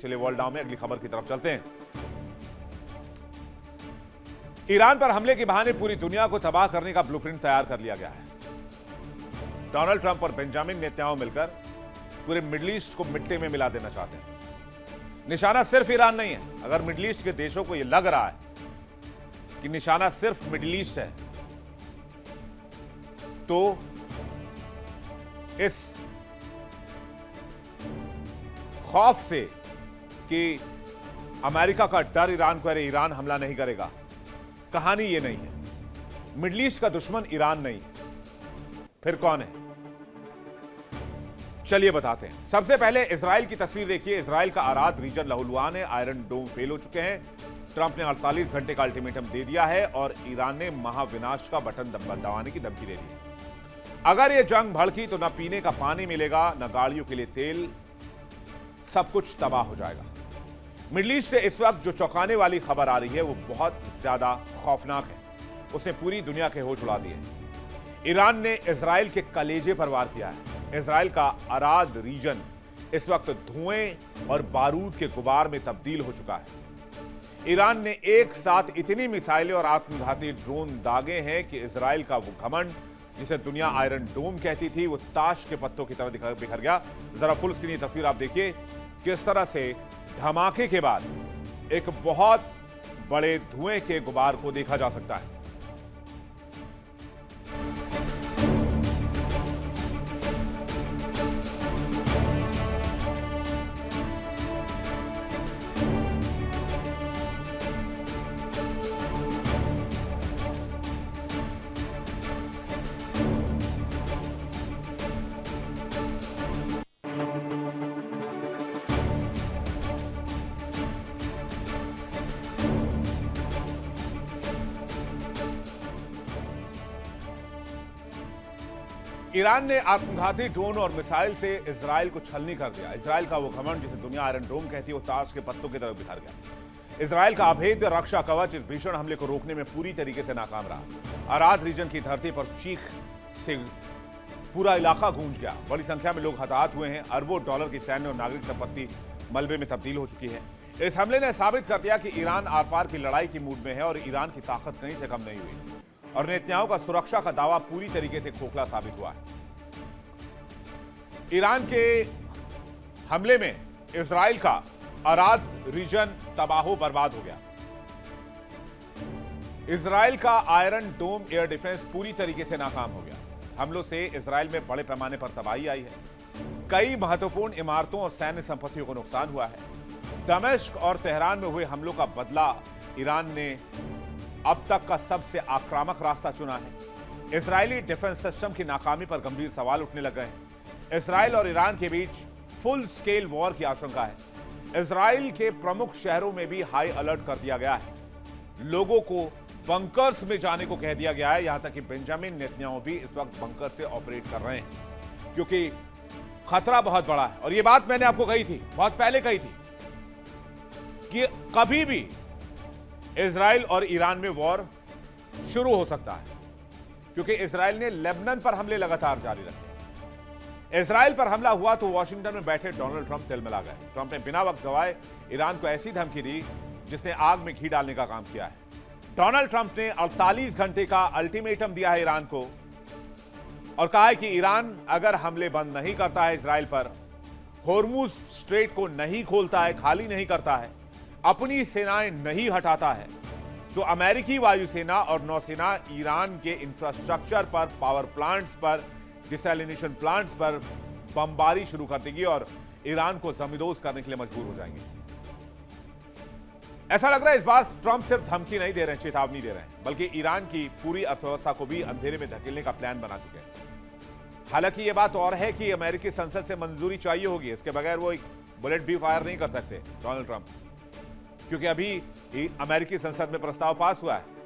चलिए world now में अगली खबर की तरफ चलते हैं। ईरान पर हमले के बहाने पूरी दुनिया को तबाह करने का ब्लूप्रिंट तैयार कर लिया गया है। डोनाल्ड ट्रंप और बेंजामिन नेतन्याहू मिलकर पूरे मिडिल ईस्ट को मिट्टी में मिला देना चाहते हैं। निशाना सिर्फ ईरान नहीं है। अगर मिडिल ईस्ट के देशों को यह लग रहा है कि निशाना सिर्फ मिडिल ईस्ट है, तो इस खौफ से कि अमेरिका का डर ईरान को, अरे ईरान हमला नहीं करेगा, कहानी ये नहीं है। मिडिल ईस्ट का दुश्मन ईरान नहीं, फिर कौन है? चलिए बताते हैं। सबसे पहले इजराइल की तस्वीर देखिए। इजराइल का आराध रीजन लहूलुआन है, आयरन डोम फेल हो चुके हैं। ट्रंप ने 48 घंटे का अल्टीमेटम दे दिया है और ईरान ने महाविनाश का बटन दबाने की धमकी दे दी। अगर यह जंग भड़की तो न पीने का पानी मिलेगा, न गाड़ियों के लिए तेल, सब कुछ तबाह हो जाएगा। मिडिल ईस्ट से इस वक्त जो चौंकाने वाली खबर आ रही है वो बहुत ज्यादा खौफनाक है। उसने पूरी दुनिया के होश उड़ा दिए। ईरान ने इजराइल के कलेजे पर वार किया है। इजराइल का अराद रीजन इस वक्त धुएं और बारूद के गुबार में तब्दील हो चुका है। ईरान ने एक साथ इतनी मिसाइलें और आत्मघाती ड्रोन दागे हैं कि इजराइल का वो घमंड, जिसे दुनिया आयरन डोम कहती थी, वो ताश के पत्तों की तरह बिखर गया। जरा फुल स्क्रीन ये तस्वीर आप देखिए, किस तरह से धमाके के बाद एक बहुत बड़े धुएं के गुबार को देखा जा सकता है। ईरान ने आत्मघाती ड्रोन और मिसाइल से इजराइल को छलनी कर दिया। इजराइल का वो घमंड, जिसे दुनिया आयरन डोम कहती है, वो ताश के पत्तों की तरह बिखर गया। इजराइल का अभेद्य रक्षा कवच इस भीषण हमले को रोकने में पूरी तरीके से नाकाम रहा। अराद रीजन की धरती पर चीख से पूरा इलाका गूंज गया। बड़ी संख्या में लोग हताहत हुए हैं। अरबों डॉलर की सैन्य और नागरिक संपत्ति मलबे में तब्दील हो चुकी है। इस हमले ने साबित कर दिया कि ईरान आर पार की लड़ाई की मूड में है और ईरान की ताकत कहीं से कम नहीं हुई और नेतन्याहू का सुरक्षा का दावा पूरी तरीके से खोखला साबित हुआ है। ईरान के हमले में इजराइल का अराद रीजन तबाहो बर्बाद हो गया। इजराइल का आयरन डोम एयर डिफेंस पूरी तरीके से नाकाम हो गया। हमलों से इजराइल में बड़े पैमाने पर तबाही आई है। कई महत्वपूर्ण इमारतों और सैन्य संपत्तियों को नुकसान हुआ है। दमिश्क और तेहरान में हुए हमलों का बदला ईरान ने अब तक का सबसे आक्रामक रास्ता चुना है। इजरायली डिफेंस सिस्टम की नाकामी पर गंभीर सवाल उठने लग गए हैं। इजराइल और ईरान के बीच फुल स्केल वॉर की आशंका है। इजराइल के प्रमुख शहरों में भी हाई अलर्ट कर दिया गया है। लोगों को बंकर्स में जाने को कह दिया गया है। यहां तक कि बेंजामिन नेतन्याहू भी इस वक्त बंकर से ऑपरेट कर रहे हैं, क्योंकि खतरा बहुत बड़ा है। और यह बात मैंने आपको कही थी, बहुत पहले कही थी, कि कभी भी इजराइल और ईरान में वॉर शुरू हो सकता है, क्योंकि इजराइल ने लेबनान पर हमले लगातार जारी रखे। इजराइल पर हमला हुआ तो वॉशिंगटन में बैठे डोनाल्ड ट्रंप तिलमिला गए। ट्रंप ने बिना वक्त गवाए ईरान को ऐसी धमकी दी जिसने आग में घी डालने का काम किया है। डोनाल्ड ट्रंप ने 48 घंटे का अल्टीमेटम दिया है ईरान को और कहा है कि ईरान अगर हमले बंद नहीं करता है इजराइल पर, होर्मुज स्ट्रेट को नहीं खोलता है, खाली नहीं करता है, अपनी सेनाएं नहीं हटाता है, तो अमेरिकी वायुसेना और नौसेना ईरान के इंफ्रास्ट्रक्चर पर, पावर प्लांट्स पर, डिसैलिनेशन प्लांट्स पर बमबारी शुरू कर देगी और ईरान को जमींदोज करने के लिए मजबूर हो जाएंगे। ऐसा लग रहा है इस बार ट्रंप सिर्फ धमकी नहीं दे रहे हैं, चेतावनी दे रहे हैं, बल्कि ईरान की पूरी अर्थव्यवस्था को भी अंधेरे में धकेलने का प्लान बना चुके हैं। हालांकि यह बात और है कि अमेरिकी संसद से मंजूरी चाहिए होगी, इसके बगैर वो एक बुलेट भी फायर नहीं कर सकते डोनाल्ड ट्रंप, क्योंकि अभी अमेरिकी संसद में प्रस्ताव पास हुआ है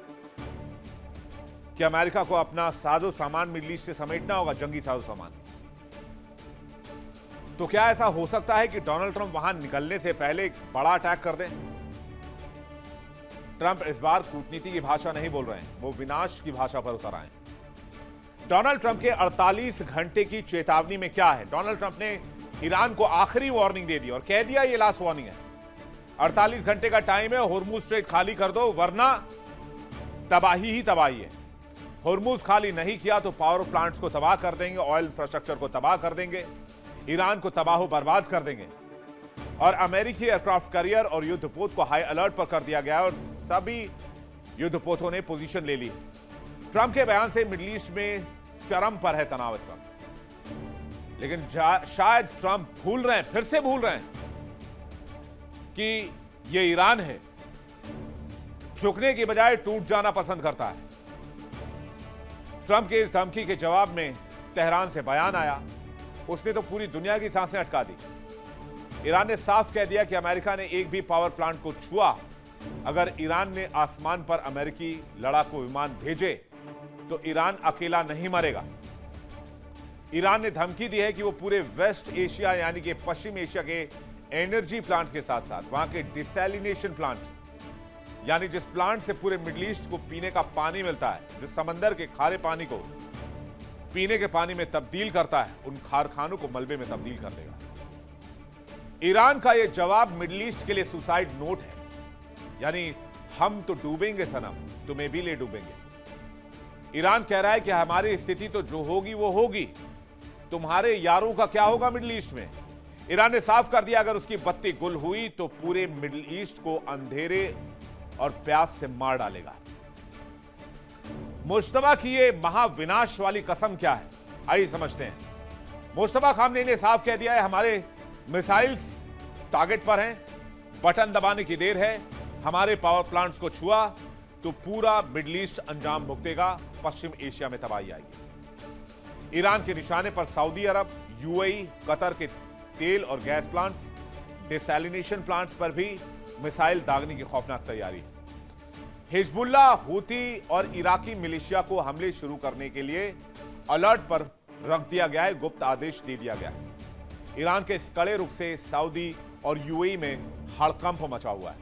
कि अमेरिका को अपना साजो सामान मिडिल ईस्ट से समेटना होगा, जंगी साजो सामान। तो क्या ऐसा हो सकता है कि डोनाल्ड ट्रंप वहां निकलने से पहले एक बड़ा अटैक कर दें? ट्रंप इस बार कूटनीति की भाषा नहीं बोल रहे हैं, वो विनाश की भाषा पर उतर आए हैं। डोनाल्ड ट्रंप के 48 घंटे की चेतावनी में क्या है? डोनाल्ड ट्रंप ने ईरान को आखिरी वार्निंग दे दी और कह दिया ये लास्ट वार्निंग है, 48 घंटे का टाइम है, हुर्मुज स्ट्रेट खाली कर दो वरना तबाही ही तबाही है। हुर्मुज खाली नहीं किया तो पावर प्लांट्स को तबाह कर देंगे, ऑयल इंफ्रास्ट्रक्चर को तबाह कर देंगे, ईरान को तबाह बर्बाद कर देंगे। और अमेरिकी एयरक्राफ्ट कैरियर और युद्धपोत को हाई अलर्ट पर कर दिया गया और सभी युद्धपोतों ने पोजीशन ले ली। ट्रंप के बयान से मिडिल ईस्ट में चरम पर है तनाव इस वक्त, लेकिन शायद ट्रंप भूल रहे हैं, फिर से भूल रहे हैं कि यह ईरान है, झुकने की बजाय टूट जाना पसंद करता है। ट्रंप के इस धमकी के जवाब में तेहरान से बयान आया, उसने तो पूरी दुनिया की सांसें अटका दी। ईरान ने साफ कह दिया कि अमेरिका ने एक भी पावर प्लांट को छुआ, अगर ईरान ने आसमान पर अमेरिकी लड़ाकू विमान भेजे तो ईरान अकेला नहीं मरेगा। ईरान ने धमकी दी है कि वो पूरे वेस्ट एशिया यानी कि पश्चिम एशिया के एनर्जी प्लांट्स के साथ साथ वहां के डिसैलिनेशन प्लांट यानी जिस प्लांट से पूरे मिडिल ईस्ट को पीने का पानी मिलता है, जो समंदर के खारे पानी को पीने के पानी में तब्दील करता है, उन कारखानों को मलबे में तब्दील कर देगा। ईरान का यह जवाब मिडिल ईस्ट के लिए सुसाइड नोट है, यानी हम तो डूबेंगे सनम, तुम्हें भी ले डूबेंगे। ईरान कह रहा है कि हमारी स्थिति तो जो होगी वो होगी, तुम्हारे यारों का क्या होगा मिडिल ईस्ट में। ईरान ने साफ कर दिया अगर उसकी बत्ती गुल हुई तो पूरे मिडिल ईस्ट को अंधेरे और प्यास से मार डालेगा। मुश्तबा की ये महाविनाश वाली कसम क्या है, आइए समझते हैं। मुश्तबा खामनेई ने साफ कह दिया है हमारे मिसाइल्स टारगेट पर हैं, बटन दबाने की देर है, हमारे पावर प्लांट्स को छुआ तो पूरा मिडिल ईस्ट अंजाम भुगतेगा, पश्चिम एशिया में तबाही आएगी। ईरान के निशाने पर सऊदी अरब, यूएई, कतर के तेल और गैस प्लांट्स, डिसैलिनेशन प्लांट्स पर भी मिसाइल दागने की खौफनाक तैयारी। हिजबुल्लाह, हूती और इराकी मिलिशिया को हमले शुरू करने के लिए अलर्ट पर रख दिया गया है, गुप्त आदेश दे दिया गया है। ईरान के इस कड़े रुख से सऊदी और यूएई में हड़कंप मचा हुआ है।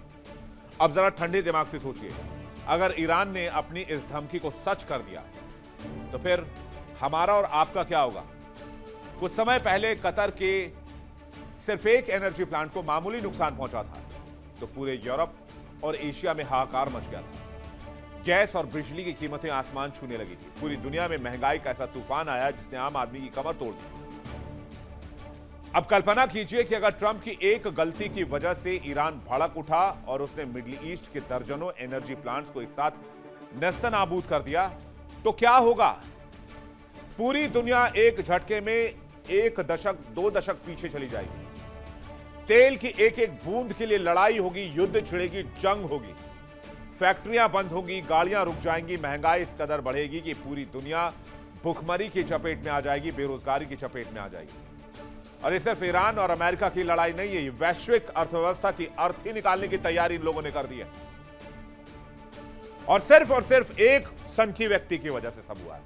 अब जरा ठंडे दिमाग से सोचिए, अगर ईरान ने अपनी इस धमकी को सच कर दिया तो फिर हमारा और आपका क्या होगा। कुछ समय पहले कतर के सिर्फ एक एनर्जी प्लांट को मामूली नुकसान पहुंचा था तो पूरे यूरोप और एशिया में हाहाकार मच गया था। गैस और बिजली की कीमतें आसमान छूने लगी थी। पूरी दुनिया में महंगाई का ऐसा तूफान आया जिसने आम आदमी की कमर तोड़ दी। अब कल्पना कीजिए कि अगर ट्रंप की एक गलती की वजह से ईरान भड़क उठा और उसने मिडिल ईस्ट के दर्जनों एनर्जी प्लांट्स को एक साथ नेस्तनाबूद कर दिया तो क्या होगा। पूरी दुनिया एक झटके में 1 दशक 2 दशक पीछे चली जाएगी। तेल की एक एक बूंद के लिए लड़ाई होगी, युद्ध छिड़ेगी, जंग होगी, फैक्ट्रियां बंद होगी, गाड़ियां रुक जाएंगी, महंगाई इस कदर बढ़ेगी कि पूरी दुनिया भुखमरी की चपेट में आ जाएगी, बेरोजगारी की चपेट में आ जाएगी। और ये सिर्फ ईरान और अमेरिका की लड़ाई नहीं है, ये वैश्विक अर्थव्यवस्था की अर्थी निकालने की तैयारी इन लोगों ने कर दी है। और सिर्फ एक सनकी व्यक्ति की वजह से सब हुआ है,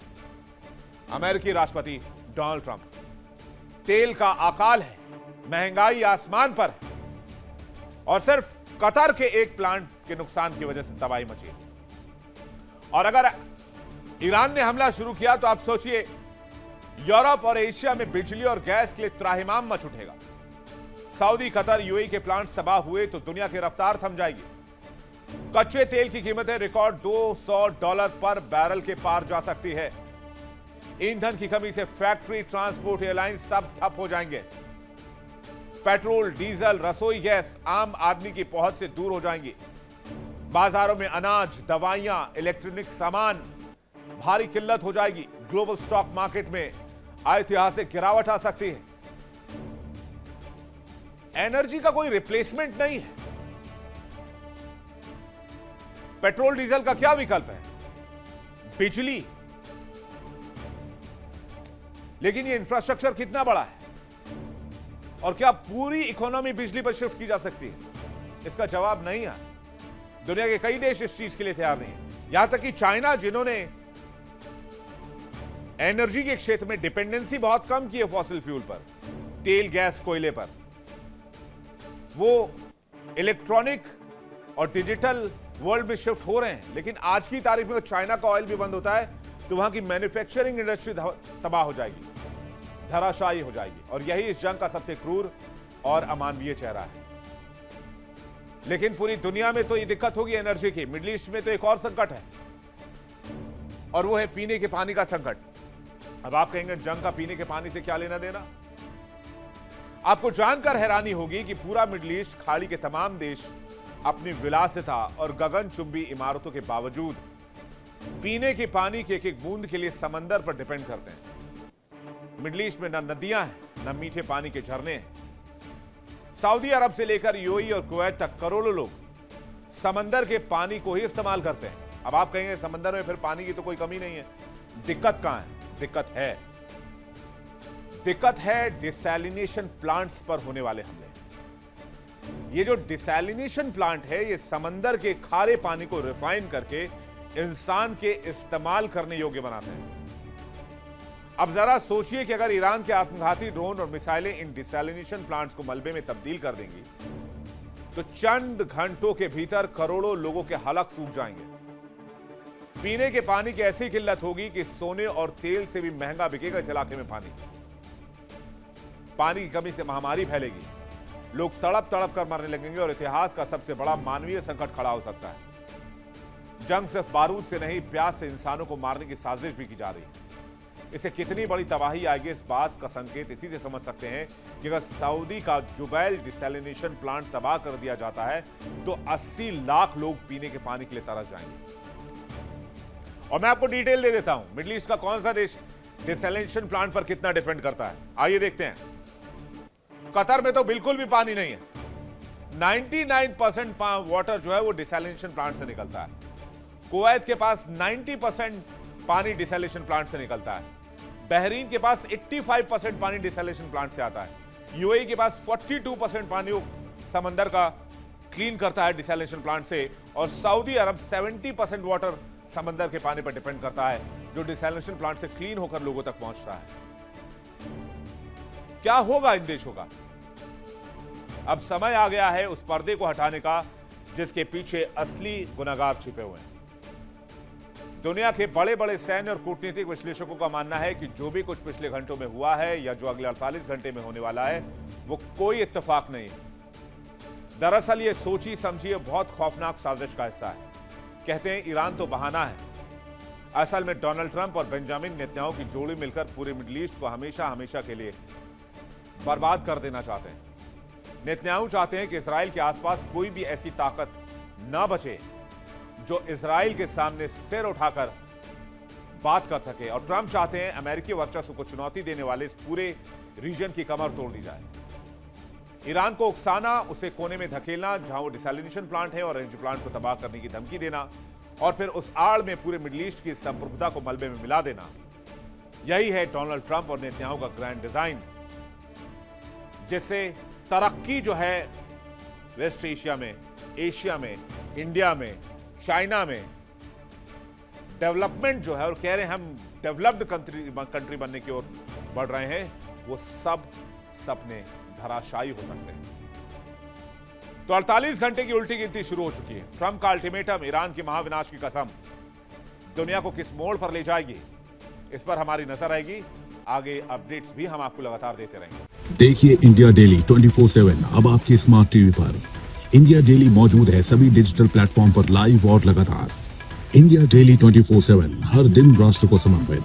अमेरिकी राष्ट्रपति डोनाल्ड ट्रंप। तेल का अकाल है, महंगाई आसमान पर है और सिर्फ कतर के एक प्लांट के नुकसान की वजह से तबाही मची। और अगर ईरान ने हमला शुरू किया तो आप सोचिए यूरोप और एशिया में बिजली और गैस के लिए त्राहिमाम मच उठेगा। सऊदी, कतर, यूएई के प्लांट्स तबाह हुए तो दुनिया की रफ्तार थम जाएगी। कच्चे तेल की कीमतें रिकॉर्ड $200 पर बैरल के पार जा सकती है। ईंधन की कमी से फैक्ट्री, ट्रांसपोर्ट, एयरलाइन सब ठप हो जाएंगे। पेट्रोल, डीजल, रसोई गैस आम आदमी की पहुंच से दूर हो जाएंगी। बाजारों में अनाज, दवाइयां, इलेक्ट्रॉनिक सामान भारी किल्लत हो जाएगी। ग्लोबल स्टॉक मार्केट में ऐतिहासिक गिरावट आ सकती है। एनर्जी का कोई रिप्लेसमेंट नहीं है। पेट्रोल डीजल का क्या विकल्प है? बिजली। लेकिन ये इंफ्रास्ट्रक्चर कितना बड़ा है और क्या पूरी इकोनॉमी बिजली पर शिफ्ट की जा सकती है? इसका जवाब नहीं है। दुनिया के कई देश इस चीज के लिए तैयार नहीं है, यहां तक कि चाइना, जिन्होंने एनर्जी के क्षेत्र में डिपेंडेंसी बहुत कम की है फॉसिल फ्यूल पर, तेल, गैस, कोयले पर, वो इलेक्ट्रॉनिक और डिजिटल वर्ल्ड में शिफ्ट हो रहे हैं। लेकिन आज की तारीख में चाइना का ऑयल भी बंद होता है तो वहां की मैन्युफैक्चरिंग इंडस्ट्री तबाह हो जाएगी। धराशायी हो जाएगी और यही इस जंग का सबसे क्रूर और अमानवीय चेहरा है। लेकिन पूरी दुनिया में तो ये दिक्कत होगी एनर्जी की। मिडिल ईस्ट में तो एक और संकट है और वो है पीने के पानी का संकट। अब आप कहेंगे जंग का पीने के पानी से क्या लेना देना? आपको जानकर हैरानी होगी कि पूरा मिडिल ईस्ट खाड़ी के तमाम देश अपनी विलासिता और गगनचुंबी इमारतों के बावजूद पीने के पानी के एक एक बूंद के लिए समंदर पर डिपेंड करते हैं। मिडिल ईस्ट में न नदियां हैं न मीठे पानी के झरने हैं। सऊदी अरब से लेकर यूएई और कुवैत तक करोड़ों लोग समंदर के पानी को ही इस्तेमाल करते हैं। अब आप कहेंगे समंदर में फिर पानी की तो कोई कमी नहीं है। दिक्कत कहां है? दिक्कत है डिसैलिनेशन प्लांट्स पर होने वाले हमले। ये जो डिसैलिनेशन प्लांट है ये समंदर के खारे पानी को रिफाइन करके इंसान के इस्तेमाल करने योग्य बनाते हैं। अब जरा सोचिए कि अगर ईरान के आत्मघाती ड्रोन और मिसाइलें इन डिसैलिनेशन प्लांट्स को मलबे में तब्दील कर देंगी तो चंद घंटों के भीतर करोड़ों लोगों के हलक सूख जाएंगे। पीने के पानी की ऐसी किल्लत होगी कि सोने और तेल से भी महंगा बिकेगा इस इलाके में पानी। पानी की कमी से महामारी फैलेगी, लोग तड़प तड़प कर मरने लगेंगे और इतिहास का सबसे बड़ा मानवीय संकट खड़ा हो सकता है। जंग सिर्फ बारूद से नहीं, प्यास से इंसानों को मारने की साजिश भी की जा रही है। इससे कितनी बड़ी तबाही आएगी इस बात का संकेत इसी से समझ सकते हैं कि अगर सऊदी का जुबैल डिसैलिनेशन प्लांट तबाह कर दिया जाता है तो 80 लाख लोग पीने के पानी के लिए तरस जाएंगे। और मैं आपको डिटेल दे देता हूं मिडिल ईस्ट का कौन सा देश डिसैलिनेशन प्लांट पर कितना डिपेंड करता है। आइए देखते हैं। कतर में तो बिल्कुल भी पानी नहीं है। 99% वाटर जो है वो डिसैलिनेशन प्लांट से निकलता है। कुवैत के पास 90% पानी डिसैलिनेशन प्लांट से निकलता है। बहरीन के पास 85% पानी डिसैलिनेशन प्लांट से आता है। यूएई के पास 42% पानी वो समंदर का क्लीन करता है डिसैलिनेशन प्लांट से। और सऊदी अरब 70% वाटर समंदर के पानी पर डिपेंड करता है जो डिसैलिनेशन प्लांट से क्लीन होकर लोगों तक पहुंचता है। क्या होगा इन देशों का? अब समय आ गया है उस पर्दे को हटाने का जिसके पीछे असली गुनहगार छिपे हुए हैं। दुनिया के बड़े बड़े सैन्य और कूटनीतिक विश्लेषकों का मानना है कि जो भी कुछ पिछले घंटों में हुआ है या जो अगले 48 घंटे में होने वाला है वो कोई इत्तेफाक नहीं है। दरअसल ये सोची समझी बहुत खौफनाक साजिश का हिस्सा है। कहते हैं ईरान तो बहाना है। असल में डोनाल्ड ट्रंप और बेंजामिन नेतन्याहू की जोड़ी मिलकर पूरे मिडिल ईस्ट को हमेशा हमेशा के लिए बर्बाद कर देना चाहते हैं। नेतन्याहू चाहते हैं कि इजराइल के आसपास कोई भी ऐसी ताकत न बचे जो इजराइल के सामने सिर उठाकर बात कर सके। और ट्रंप चाहते हैं अमेरिकी वर्चस्व को चुनौती देने वाले इस पूरे रीजन की कमर तोड़ दी जाए। ईरान को उकसाना, उसे कोने में धकेलना जहां वो डिसैलिनेशन प्लांट है और एनर्जी प्लांट को तबाह करने की धमकी देना और फिर उस आड़ में पूरे मिडिल ईस्ट की संप्रभुता को मलबे में मिला देना, यही है डोनाल्ड ट्रंप और नेतन्याहू का ग्रैंड डिजाइन, जिससे तरक्की जो है वेस्ट एशिया में, इंडिया में, चाइना में डेवलपमेंट जो है और कह रहे हैं हम डेवलप्ड कंट्री बनने की ओर बढ़ रहे हैं, वो सब सपने धराशायी हो सकते हैं। तो 48 घंटे की उल्टी गिनती शुरू हो चुकी है। ट्रंप का अल्टीमेटम, ईरान के महाविनाश की कसम दुनिया को किस मोड़ पर ले जाएगी, इस पर हमारी नजर रहेगी। आगे अपडेट्स भी हम आपको लगातार देते रहेंगे। देखिए इंडिया डेली 24/7 अब आपकी स्मार्ट टीवी पर। इंडिया डेली मौजूद है सभी डिजिटल प्लेटफॉर्म पर लाइव और लगातार। इंडिया डेली 24/7 हर दिन राष्ट्र को समर्पित।